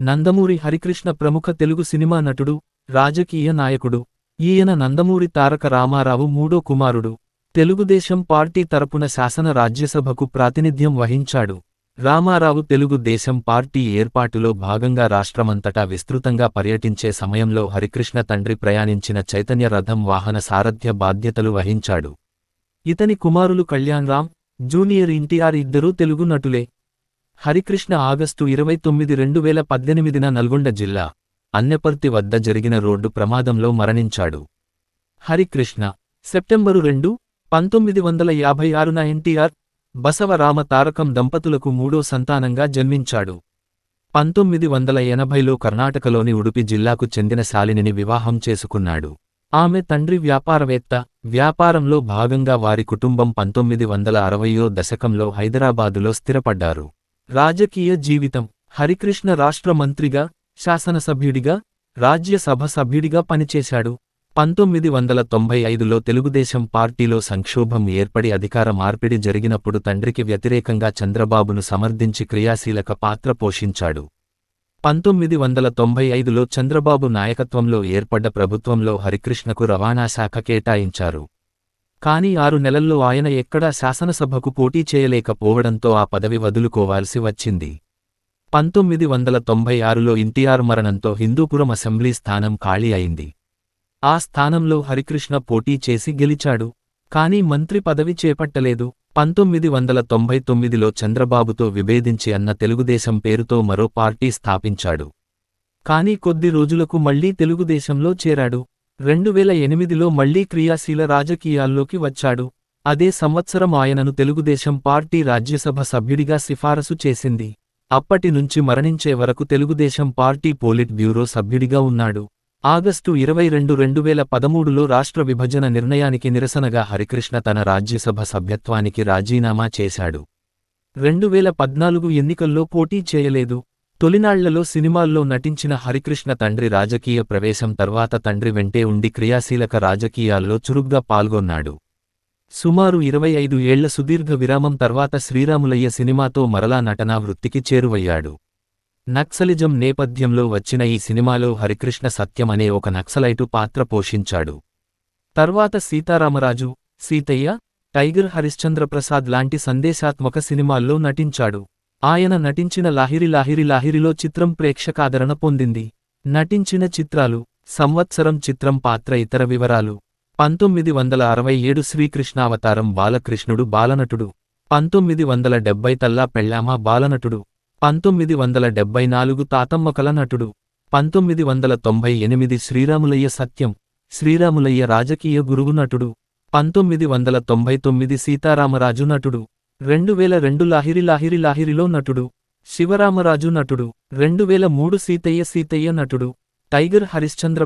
నందమూరి హరికృష్ణ ప్రముఖ తెలుగు సినిమా నటుడు, రాజకీయ నాయకుడు. ఈయన నందమూరి తారక రామారావు మూడో కుమారుడు. తెలుగుదేశం పార్టీ తరపున శాసన రాజ్యసభకు ప్రాతినిధ్యం వహించాడు. రామారావు తెలుగు దేశం పార్టీ ఏర్పాటులో భాగంగా రాష్ట్రమంతటా విస్తృతంగా పర్యటించే సమయంలో హరికృష్ణ తండ్రి ప్రయాణించిన చైతన్య రథం వాహన సారథ్య బాధ్యతలు వహించాడు. ఇతని కుమారులు కళ్యాణ్రామ్, జూనియర్ ఎన్టీఆర్ ఇద్దరూ తెలుగు నటులే. హరికృష్ణ ఆగస్టు 29, 2018న నల్గొండ జిల్లా అన్నెపర్తి వద్ద జరిగిన రోడ్డు ప్రమాదంలో మరణించాడు. హరికృష్ణ సెప్టెంబరు 2, 1956న ఎన్టీఆర్, బసవరామ తారకం దంపతులకు మూడో సంతానంగా జన్మించాడు. 1980లో కర్ణాటకలోని ఉడుపి జిల్లాకు చెందిన శాలినిని వివాహం చేసుకున్నాడు. ఆమె తండ్రి వ్యాపారవేత్త. వ్యాపారంలో భాగంగా వారి కుటుంబం 1960వ దశకంలో హైదరాబాదులో స్థిరపడ్డారు. రాజకీయ జీవితం. హరికృష్ణ రాష్ట్ర మంత్రిగా, శాసనసభ్యుడిగా, రాజ్యసభ సభ్యుడిగా పనిచేశాడు. 1995లో తెలుగుదేశం పార్టీలో సంక్షోభం ఏర్పడి అధికార మార్పిడి జరిగినప్పుడు తండ్రికి వ్యతిరేకంగా చంద్రబాబును సమర్థించి క్రియాశీలక పాత్ర పోషించాడు. 1995లో చంద్రబాబు నాయకత్వంలో ఏర్పడ్డ ప్రభుత్వంలో హరికృష్ణకు రవాణా శాఖ కేటాయించారు. కానీ 6 నెలల్లో ఆయన ఎక్కడా శాసనసభకు పోటీ చేయలేకపోవడంతో ఆ పదవి వదులుకోవాల్సి వచ్చింది. 1996లో ఎన్టీఆర్ మరణంతో హిందూపురం అసెంబ్లీ స్థానం ఖాళీ అయింది. ఆ స్థానంలో హరికృష్ణ పోటీ చేసి గెలిచాడు. కానీ మంత్రి పదవి చేపట్టలేదు. 1999లో చంద్రబాబుతో విభేదించి అన్న తెలుగుదేశం పేరుతో మరో పార్టీ స్థాపించాడు. కానీ కొద్ది రోజులకు మళ్లీ తెలుగుదేశంలో చేరాడు. 2008లో మళ్లీ క్రియాశీల రాజకీయాల్లోకి వచ్చాడు. అదే సంవత్సరం ఆయనను తెలుగుదేశం పార్టీ రాజ్యసభ సభ్యుడిగా సిఫారసు చేసింది. అప్పటి నుంచి మరణించే వరకు తెలుగుదేశం పార్టీ పోలిట్ బ్యూరో సభ్యుడిగా ఉన్నాడు. ఆగస్టు 22, 2013లో రాష్ట్ర విభజన నిర్ణయానికి నిరసనగా హరికృష్ణ తన రాజ్యసభ సభ్యత్వానికి రాజీనామా చేశాడు. 2014 ఎన్నికల్లో పోటీ చేయలేదు. తొలినాళ్లలో సినిమాల్లో నటించిన హరికృష్ణ తండ్రి రాజకీయ ప్రవేశం తర్వాత తండ్రి వెంటే ఉండి క్రియాశీలక రాజకీయాల్లో చురుగ్గా పాల్గొన్నాడు. సుమారు 25 ఏళ్ల సుదీర్ఘ విరామం తర్వాత శ్రీరాములయ్య సినిమాతో మరలా నటనా వృత్తికి చేరువయ్యాడు. నక్సలిజం నేపథ్యంలో వచ్చిన ఈ సినిమాలో హరికృష్ణ సత్యం అనే ఒక నక్సలైటు పాత్ర పోషించాడు. తర్వాత సీతారామరాజు, సీతయ్య, టైగర్ హరిశ్చంద్రప్రసాద్ లాంటి సందేశాత్మక సినిమాల్లో నటించాడు. ఆయన నటించిన లాహిరి లాహిరి లాహిరిలో చిత్రం ప్రేక్షకాదరణ పొందింది. నటించిన చిత్రాలు. సంవత్సరం చిత్రం పాత్ర ఇతర వివరాలు. 1967 శ్రీకృష్ణావతారం బాలకృష్ణుడు బాలనటుడు. 1970 తల్లా పెళ్ళామా బాలనటుడు. 1974 తాతమ్మ కల నటుడు. 1998 శ్రీరాములయ్య సత్యం, శ్రీరాములయ్య రాజకీయ గురువు నటుడు. 1999 సీతారామరాజు నటుడు. 2002 లాహిరి లాహిరి లాహిరిలో నటుడు. శివరామరాజు నటుడు. 2003 సీతయ్య సీతయ్య నటుడు. టైగర్ హరిశ్చంద్ర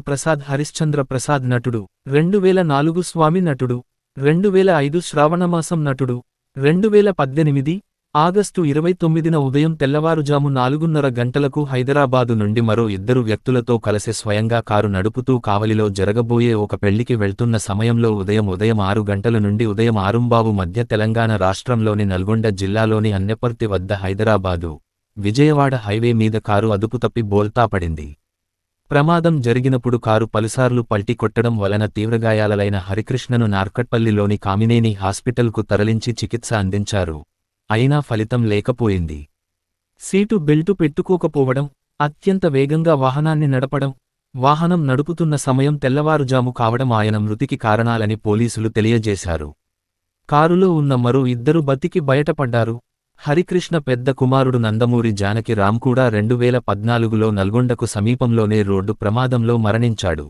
ప్రసాద్ నటుడు. 2004 స్వామి నటుడు. 2005 శ్రావణమాసం నటుడు. 2018 ఆగస్టు 29న ఉదయం తెల్లవారుజాము 4:30 గంటలకు హైదరాబాదు నుండి మరో 2 వ్యక్తులతో కలిసి స్వయంగా కారు నడుపుతూ కావలిలో జరగబోయే ఒక పెళ్లికి వెళ్తున్న సమయంలో ఉదయం 6 గంటల నుండి ఉదయం 6:15 మధ్య తెలంగాణ రాష్ట్రంలోని నల్గొండ జిల్లాలోని అన్నెపర్తి వద్ద హైదరాబాదు, విజయవాడ హైవే మీద కారు అదుపుతప్పి బోల్తాపడింది. ప్రమాదం జరిగినప్పుడు కారు పలుసార్లు పల్టీ కొట్టడం వలన తీవ్రగాయాలైన హరికృష్ణను నార్కట్పల్లిలోని కామినేని హాస్పిటల్కు తరలించి చికిత్స అందించారు. అయినా ఫలితం లేకపోయింది. సీటు బెల్టు పెట్టుకోకపోవడం, అత్యంత వేగంగా వాహనాన్ని నడపడం, వాహనం నడుపుతున్న సమయం తెల్లవారుజాము కావడం ఆయన మృతికి కారణాలని పోలీసులు తెలియజేశారు. కారులో ఉన్న మరో 2 బతికి బయటపడ్డారు. హరికృష్ణ పెద్ద కుమారుడు నందమూరి జానకి రామ్ కూడా 2014లో నల్గొండకు సమీపంలోనే రోడ్డు ప్రమాదంలో మరణించాడు.